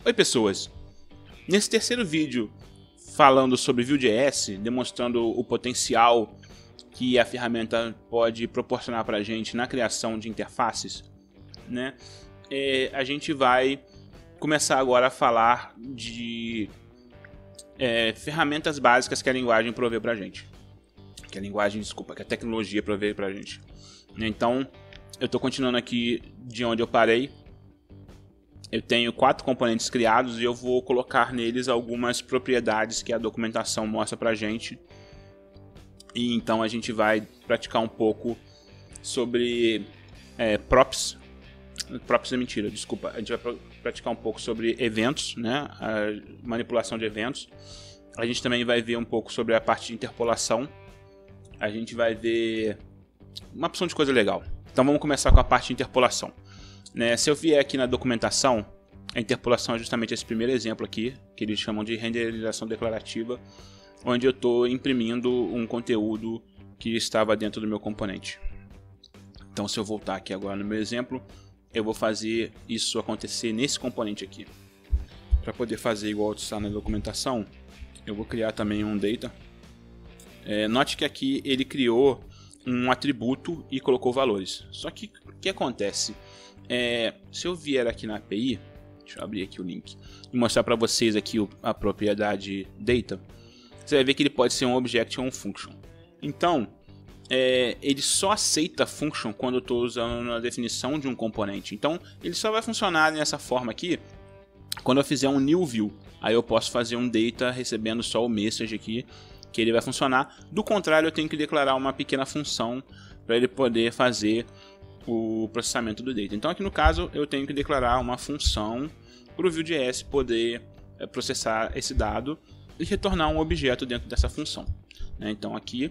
Oi pessoas, nesse terceiro vídeo falando sobre Vue.js, demonstrando o potencial que a ferramenta pode proporcionar para a gente na criação de interfaces, né? A gente vai começar agora a falar de ferramentas básicas que a linguagem provê para a gente. Que a tecnologia provê para a gente. Então, eu estou continuando aqui de onde eu parei. Eu tenho 4 componentes criados e eu vou colocar neles algumas propriedades que a documentação mostra pra gente. E então a gente vai praticar um pouco sobre props. Props é mentira, desculpa. A gente vai praticar um pouco sobre eventos, né? A manipulação de eventos. A gente também vai ver um pouco sobre a parte de interpolação. A gente vai ver uma opção de coisa legal. Então vamos começar com a parte de interpolação. Se eu vier aqui na documentação, a interpolação é justamente esse primeiro exemplo aqui, que eles chamam de renderização declarativa, onde eu estou imprimindo um conteúdo que estava dentro do meu componente. Então, se eu voltar aqui agora no meu exemplo, eu vou fazer isso acontecer nesse componente aqui. Para poder fazer igual está na documentação, eu vou criar também um data. Note que aqui ele criou um atributo e colocou valores. Só que o que acontece? Se eu vier aqui na API, deixa eu abrir aqui o link e mostrar para vocês aqui a propriedade data, você vai ver que ele pode ser um object ou um function. Então, ele só aceita function quando eu estou usando na definição de um componente. Então, ele só vai funcionar nessa forma aqui quando eu fizer um new view. Aí eu posso fazer um data recebendo só o message aqui, que ele vai funcionar. Do contrário, eu tenho que declarar uma pequena função para ele poder fazer o processamento do data. Então aqui no caso eu tenho que declarar uma função para o Vue.js poder processar esse dado e retornar um objeto dentro dessa função. Então aqui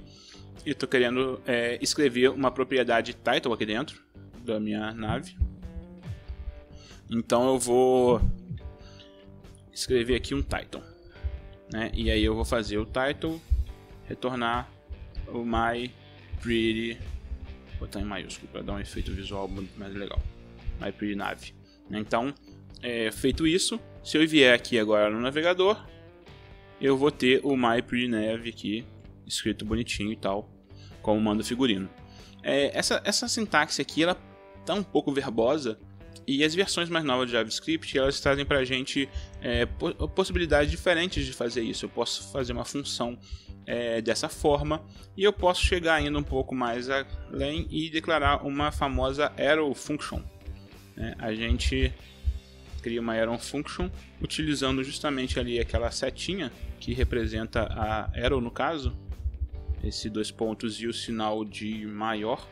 eu estou querendo escrever uma propriedade title aqui dentro da minha nave. Então eu vou escrever aqui um title, e aí eu vou fazer o title retornar o my pretty, botar em maiúsculo para dar um efeito visual muito mais legal, my pretty nave. Então, feito isso, se eu vier aqui agora no navegador, eu vou ter o my pretty nave aqui escrito bonitinho e tal, como manda o figurino. Essa sintaxe aqui ela tá um pouco verbosa, e as versões mais novas de JavaScript elas trazem para a gente possibilidades diferentes de fazer isso. Eu posso fazer uma função dessa forma e eu posso chegar ainda um pouco mais além e declarar uma famosa arrow function. A gente cria uma arrow function utilizando justamente ali aquela setinha que representa a arrow no caso, esse 2 pontos e o sinal de maior.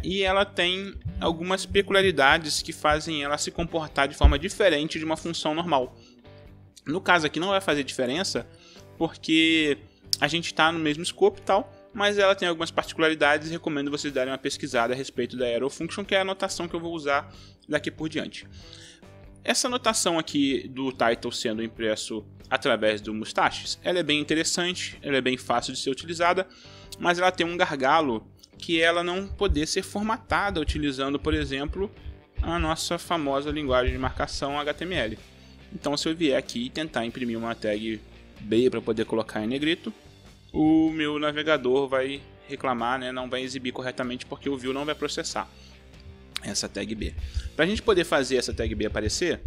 E ela tem algumas peculiaridades que fazem ela se comportar de forma diferente de uma função normal. No caso aqui não vai fazer diferença, porque a gente está no mesmo escopo e tal, mas ela tem algumas particularidades e recomendo vocês darem uma pesquisada a respeito da arrow function, que é a notação que eu vou usar daqui por diante. Essa notação aqui do title sendo impresso através do Mustaches, ela é bem interessante, ela é bem fácil de ser utilizada, mas ela tem um gargalo que ela não poder ser formatada utilizando, por exemplo, a nossa famosa linguagem de marcação HTML. Então, se eu vier aqui e tentar imprimir uma tag B para poder colocar em negrito, o meu navegador vai reclamar, não vai exibir corretamente porque o Vue não vai processar essa tag B. Para a gente poder fazer essa tag B aparecer,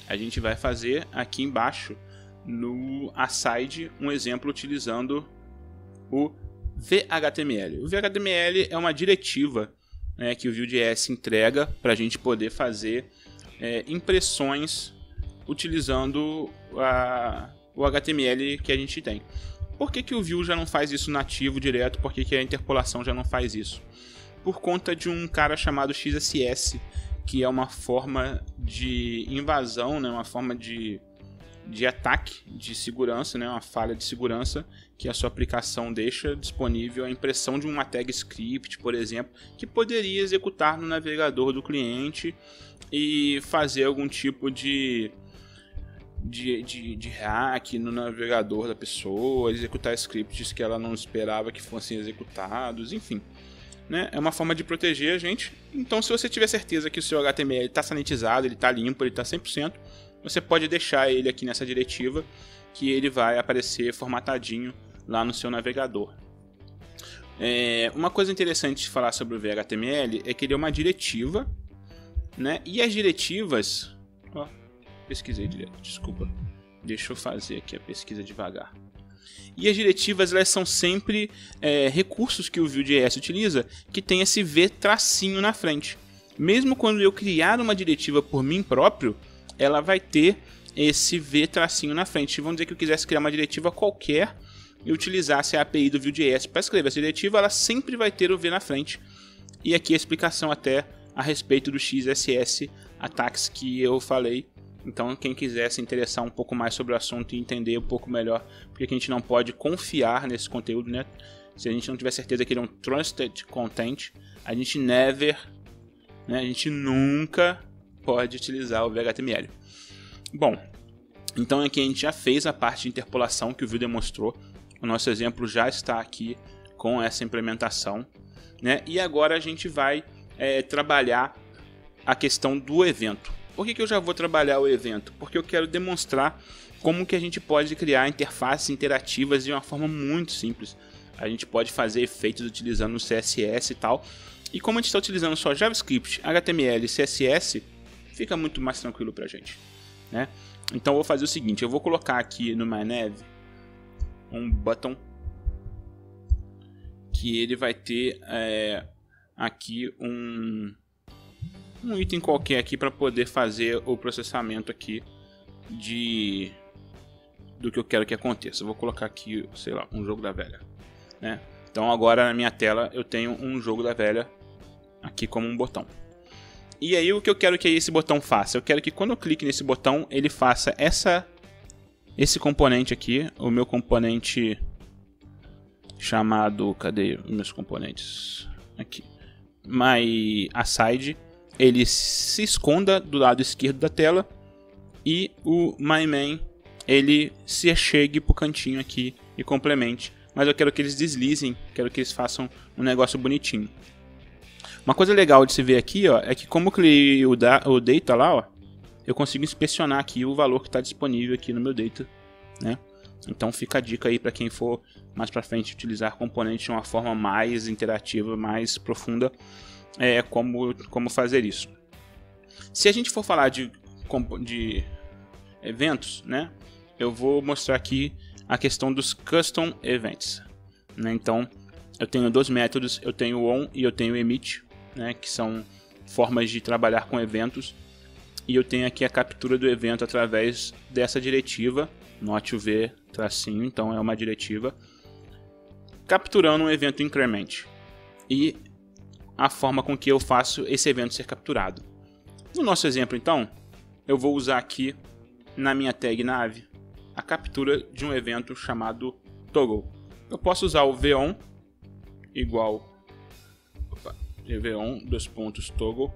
a gente vai fazer aqui embaixo no aside um exemplo utilizando o VHTML. O VHTML é uma diretiva que o Vue.js entrega para a gente poder fazer impressões utilizando o HTML que a gente tem. Por que o Vue já não faz isso nativo direto? Por que a interpolação já não faz isso? Por conta de um cara chamado XSS, que é uma forma de invasão, uma forma de ataque de segurança, uma falha de segurança que a sua aplicação deixa disponível a impressão de uma tag script, por exemplo, que poderia executar no navegador do cliente e fazer algum tipo de hack no navegador da pessoa, executar scripts que ela não esperava que fossem executados, enfim. É uma forma de proteger a gente. Então, se você tiver certeza que o seu HTML está sanitizado, ele está limpo, ele está 100%, você pode deixar ele aqui nessa diretiva, que ele vai aparecer formatadinho lá no seu navegador. Uma coisa interessante de falar sobre o VHTML é que ele é uma diretiva, né? E as diretivas... Ó, pesquisei direto, desculpa. Deixa eu fazer aqui a pesquisa devagar. E as diretivas, elas são sempre recursos que o Vue.js utiliza que tem esse V tracinho na frente. Mesmo quando eu criar uma diretiva por mim próprio, ela vai ter esse V tracinho na frente. Vamos dizer que eu quisesse criar uma diretiva qualquer e utilizasse a API do Vue.js para escrever essa diretiva, ela sempre vai ter o V na frente. E aqui a explicação até a respeito do XSS ataques que eu falei. Então, quem quiser se interessar um pouco mais sobre o assunto e entender um pouco melhor porque que a gente não pode confiar nesse conteúdo, né? Se a gente não tiver certeza que ele é um trusted content, a gente a gente nunca pode utilizar o VHTML. Bom, então aqui a gente já fez a parte de interpolação que o Vue demonstrou. O nosso exemplo já está aqui com essa implementação, né? E agora a gente vai trabalhar a questão do evento. Por que eu já vou trabalhar o evento? Porque eu quero demonstrar como que a gente pode criar interfaces interativas de uma forma muito simples. A gente pode fazer efeitos utilizando o CSS e tal. E como a gente está utilizando só JavaScript, HTML e CSS, fica muito mais tranquilo para a gente, né? Então eu vou fazer o seguinte, eu vou colocar aqui no MyNav um button que ele vai ter aqui um item qualquer aqui para poder fazer o processamento aqui do que eu quero que aconteça. Eu vou colocar aqui, sei lá, um jogo da velha, né? Então agora na minha tela eu tenho um jogo da velha aqui como um botão. E aí o que eu quero que esse botão faça? Eu quero que quando eu clique nesse botão ele faça esse componente aqui, o meu componente chamado, cadê os meus componentes? Aqui, myAside, ele se esconda do lado esquerdo da tela e o myMain ele se achegue pro cantinho aqui e complemente. Mas eu quero que eles deslizem, quero que eles façam um negócio bonitinho. Uma coisa legal de se ver aqui, ó, é que como eu criei o data lá, ó, eu consigo inspecionar aqui o valor que está disponível aqui no meu data, né? Então fica a dica aí para quem for mais para frente utilizar componentes de uma forma mais interativa, mais profunda, como fazer isso. Se a gente for falar de eventos, né, eu vou mostrar aqui a questão dos custom events, né? Então eu tenho dois métodos, eu tenho o on e eu tenho o emit, né, que são formas de trabalhar com eventos, e eu tenho aqui a captura do evento através dessa diretiva, note o V tracinho, então é uma diretiva, capturando um evento increment, e a forma com que eu faço esse evento ser capturado. No nosso exemplo, então, eu vou usar aqui na minha tag nav a captura de um evento chamado toggle. Eu posso usar o von igual von toggle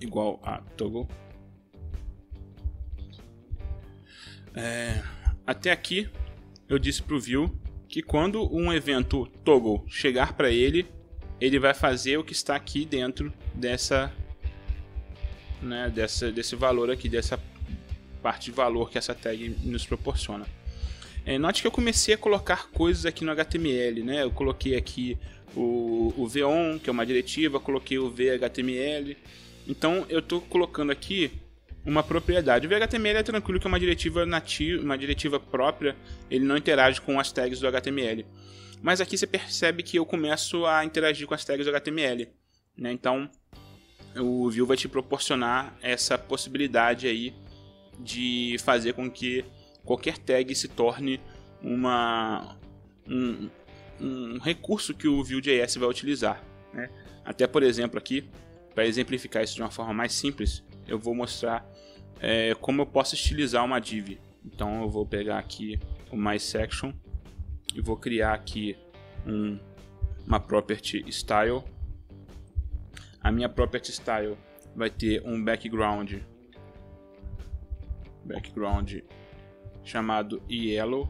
igual a toggle. Até aqui eu disse para o Vue que quando um evento toggle chegar para ele vai fazer o que está aqui dentro desse valor aqui, dessa parte de valor que essa tag nos proporciona. Note que eu comecei a colocar coisas aqui no HTML, né? Eu coloquei aqui o von, que é uma diretiva, coloquei o vHTML. Então eu estou colocando aqui uma propriedade. O vHTML é tranquilo, que é uma diretiva nativa, uma diretiva própria, ele não interage com as tags do HTML. Mas aqui você percebe que eu começo a interagir com as tags do HTML, né? Então o Vue vai te proporcionar essa possibilidade aí de fazer com que qualquer tag se torne um recurso que o Vue.js vai utilizar, né? Até por exemplo aqui, para exemplificar isso de uma forma mais simples, eu vou mostrar como eu posso estilizar uma div. Então eu vou pegar aqui o mySection e vou criar aqui uma property style. A minha property style vai ter um background chamado yellow,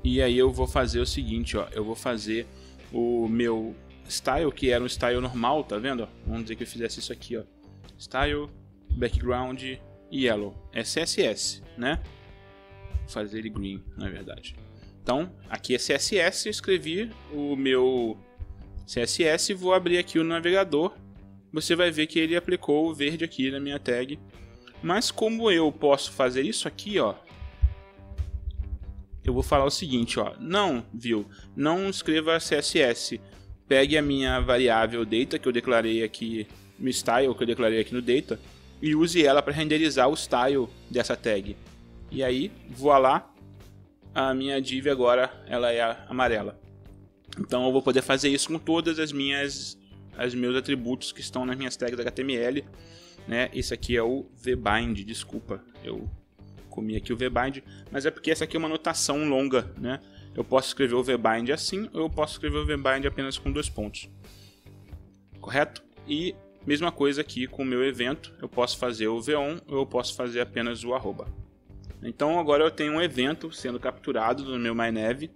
e aí eu vou fazer o seguinte, ó, eu vou fazer o meu style, que era um style normal, tá vendo? Vamos dizer que eu fizesse isso aqui, ó, style background yellow é CSS, né? Vou fazer ele green, na verdade. Então, aqui é CSS, eu escrevi o meu CSS e vou abrir aqui o navegador. Você vai ver que ele aplicou o verde aqui na minha tag. Mas como eu posso fazer isso aqui, ó, eu vou falar o seguinte, ó, não escreva CSS, pegue a minha variável data que eu declarei aqui no style, que eu declarei aqui no data, e use ela para renderizar o style dessa tag. E aí, voilá, a minha div agora ela é amarela. Então eu vou poder fazer isso com todas os meus atributos que estão nas minhas tags HTML, né? Esse aqui é o vbind, desculpa, eu comi aqui o vbind, mas é porque essa aqui é uma notação longa, né? Eu posso escrever o vbind assim, ou eu posso escrever o vbind apenas com 2 pontos. Correto? E mesma coisa aqui com o meu evento, eu posso fazer o von, ou eu posso fazer apenas o arroba. Então agora eu tenho um evento sendo capturado no meu MyNav,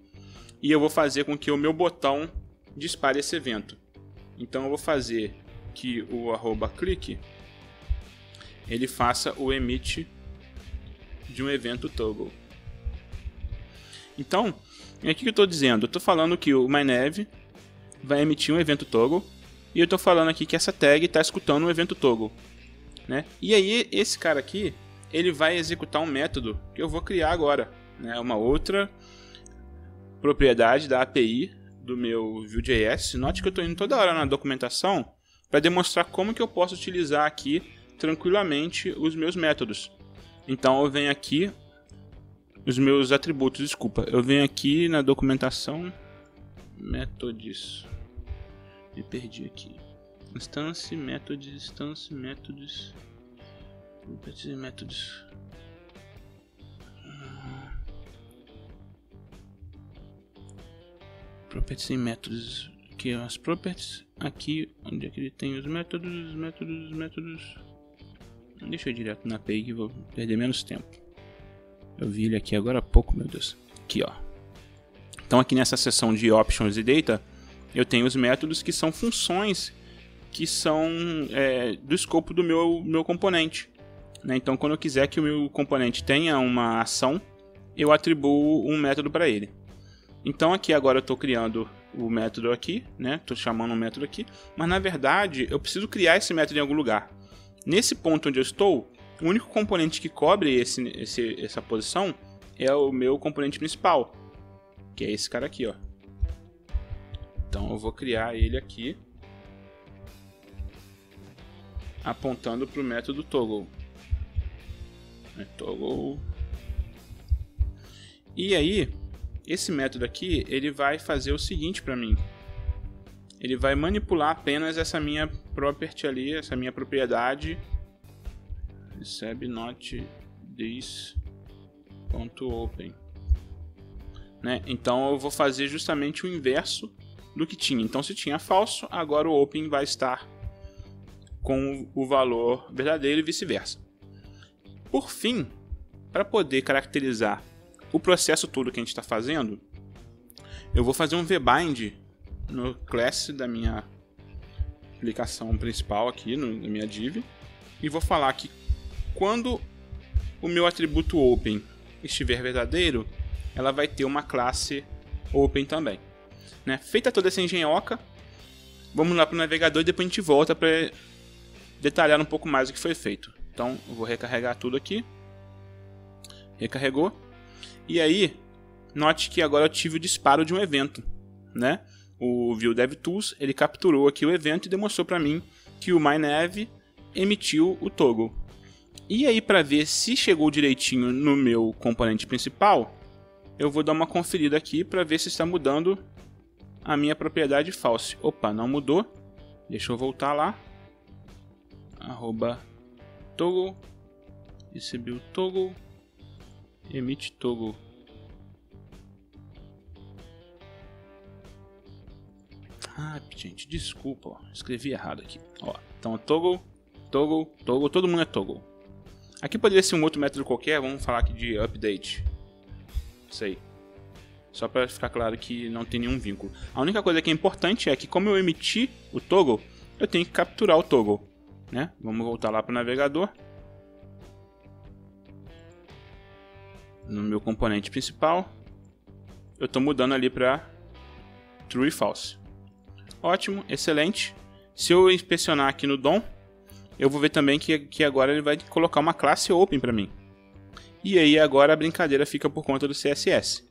e eu vou fazer com que o meu botão dispare esse evento. Então eu vou fazer que o arroba click ele faça o emit de um evento toggle. Então, o que eu estou dizendo? Eu estou falando que o MyNav vai emitir um evento toggle, e eu estou falando aqui que essa tag está escutando um evento toggle, né? E aí esse cara aqui ele vai executar um método que eu vou criar agora, né? Uma outra propriedade da API do meu Vue.js. Note que eu estou indo toda hora na documentação para demonstrar como que eu posso utilizar aqui tranquilamente os meus métodos. Então eu venho aqui, os meus atributos, desculpa, eu venho aqui na documentação, methods, me perdi aqui, instance, methods, métodos. Properties e métodos. Aqui as properties. Aqui onde é que ele tem os métodos. Deixa eu ir direto na API que vou perder menos tempo. Eu vi ele aqui agora há pouco, meu Deus. Aqui, ó. Então aqui nessa seção de options e data, eu tenho os métodos que são funções que são do escopo do meu componente. Então quando eu quiser que o meu componente tenha uma ação, eu atribuo um método para ele. Então aqui agora eu estou criando o método aqui, né? Estou chamando um método aqui, mas na verdade eu preciso criar esse método em algum lugar. Nesse ponto onde eu estou, o único componente que cobre essa posição é o meu componente principal, que é esse cara aqui, ó. Então eu vou criar ele aqui, apontando para o método toggle. Toggle. E aí, esse método aqui, ele vai fazer o seguinte para mim. Ele vai manipular apenas essa minha property ali, essa minha propriedade. Recebe not this.open. Né? Então eu vou fazer justamente o inverso do que tinha. Então se tinha falso, agora o open vai estar com o valor verdadeiro e vice-versa. Por fim, para poder caracterizar o processo todo que a gente está fazendo, eu vou fazer um vbind no class da minha aplicação principal aqui, na minha div, e vou falar que quando o meu atributo open estiver verdadeiro, ela vai ter uma classe open também. Né? Feita toda essa engenhoca, vamos lá para o navegador e depois a gente volta para detalhar um pouco mais o que foi feito. Então eu vou recarregar tudo aqui. Recarregou. E aí, note que agora eu tive o disparo de um evento, né? O Vue DevTools, ele capturou aqui o evento e demonstrou para mim que o MyNav emitiu o toggle. E aí, para ver se chegou direitinho no meu componente principal, eu vou dar uma conferida aqui para ver se está mudando a minha propriedade false. Opa, não mudou. Deixa eu voltar lá. @toggle, recebi o toggle, emit toggle. Ah, gente, desculpa, ó, escrevi errado aqui. Ó, então toggle, todo mundo é toggle. Aqui poderia ser um outro método qualquer, vamos falar aqui de update. Isso aí. Só para ficar claro que não tem nenhum vínculo. A única coisa que é importante é que como eu emiti o toggle, eu tenho que capturar o toggle. Né? Vamos voltar lá para o navegador. no meu componente principal, eu estou mudando ali para true e false. Ótimo, excelente. Se eu inspecionar aqui no DOM, eu vou ver também que agora ele vai colocar uma classe open para mim. E aí agora a brincadeira fica por conta do CSS.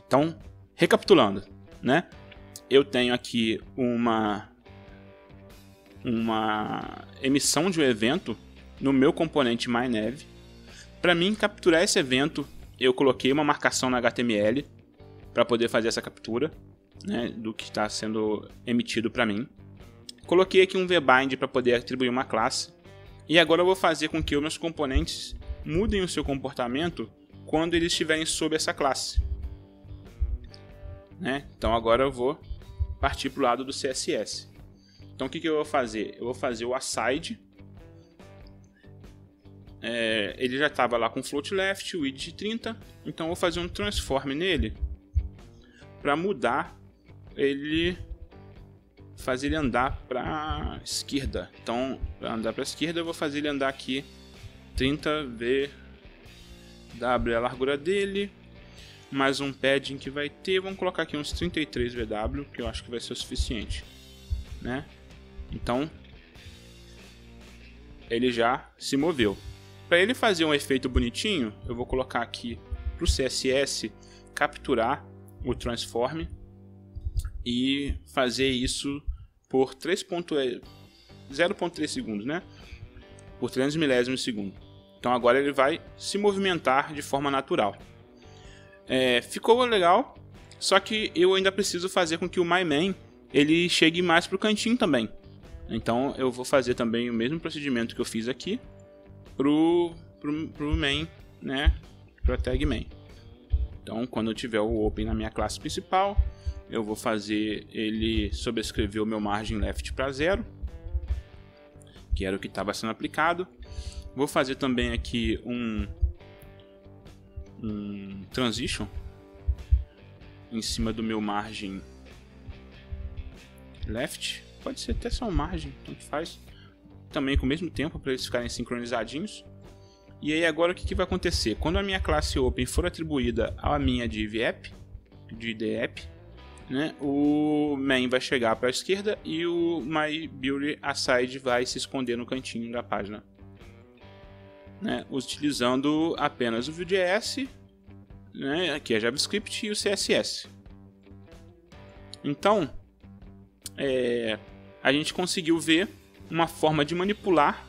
Então, recapitulando, né? Eu tenho aqui uma emissão de um evento no meu componente MyNav. Para mim capturar esse evento, eu coloquei uma marcação na HTML para poder fazer essa captura, né, do que está sendo emitido para mim. Coloquei aqui um vbind para poder atribuir uma classe. E agora eu vou fazer com que os meus componentes mudem o seu comportamento quando eles estiverem sob essa classe, né? Então agora eu vou partir para o lado do CSS. Então o que eu vou fazer? Eu vou fazer o aside. Ele já estava lá com float left, width 30. Então eu vou fazer um transform nele para mudar ele, fazer ele andar para a esquerda. Então para andar para a esquerda eu vou fazer ele andar aqui 30 VW a largura dele, mais um padding que vai ter, vamos colocar aqui uns 33 VW, que eu acho que vai ser o suficiente, né? Então ele já se moveu. Para ele fazer um efeito bonitinho, eu vou colocar aqui para o CSS capturar o transform e fazer isso por 0.3 segundos, né? Por 300 milésimos de segundo. Então agora ele vai se movimentar de forma natural. Ficou legal, só que eu ainda preciso fazer com que o myMain ele chegue mais para o cantinho também. Então eu vou fazer também o mesmo procedimento que eu fiz aqui pro main, né? Pro tag main. Então quando eu tiver o open na minha classe principal, eu vou fazer ele sobrescrever o meu margin left para 0, que era o que estava sendo aplicado. Vou fazer também aqui um transition em cima do meu margin left. Pode ser até só um margin, tanto faz. Também com o mesmo tempo para eles ficarem sincronizadinhos. E aí agora o que vai acontecer? Quando a minha classe open for atribuída à minha div app, de IDApp, né, o main vai chegar para a esquerda e o myBuilderAside vai se esconder no cantinho da página, né, utilizando apenas o Vue.js, né, aqui é JavaScript e o CSS. Então a gente conseguiu ver uma forma de manipular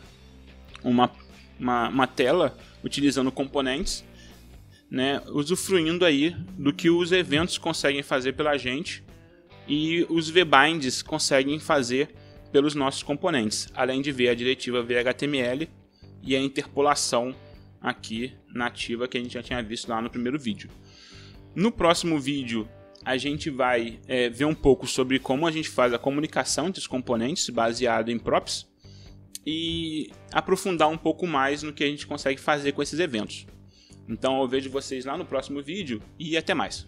uma tela utilizando componentes, né, usufruindo aí do que os eventos conseguem fazer pela gente e os vbinds conseguem fazer pelos nossos componentes, além de ver a diretiva VHTML e a interpolação aqui nativa que a gente já tinha visto lá no primeiro vídeo. No próximo vídeo a gente vai ver um pouco sobre como a gente faz a comunicação entre os componentes baseado em props e aprofundar um pouco mais no que a gente consegue fazer com esses eventos. Então eu vejo vocês lá no próximo vídeo e até mais.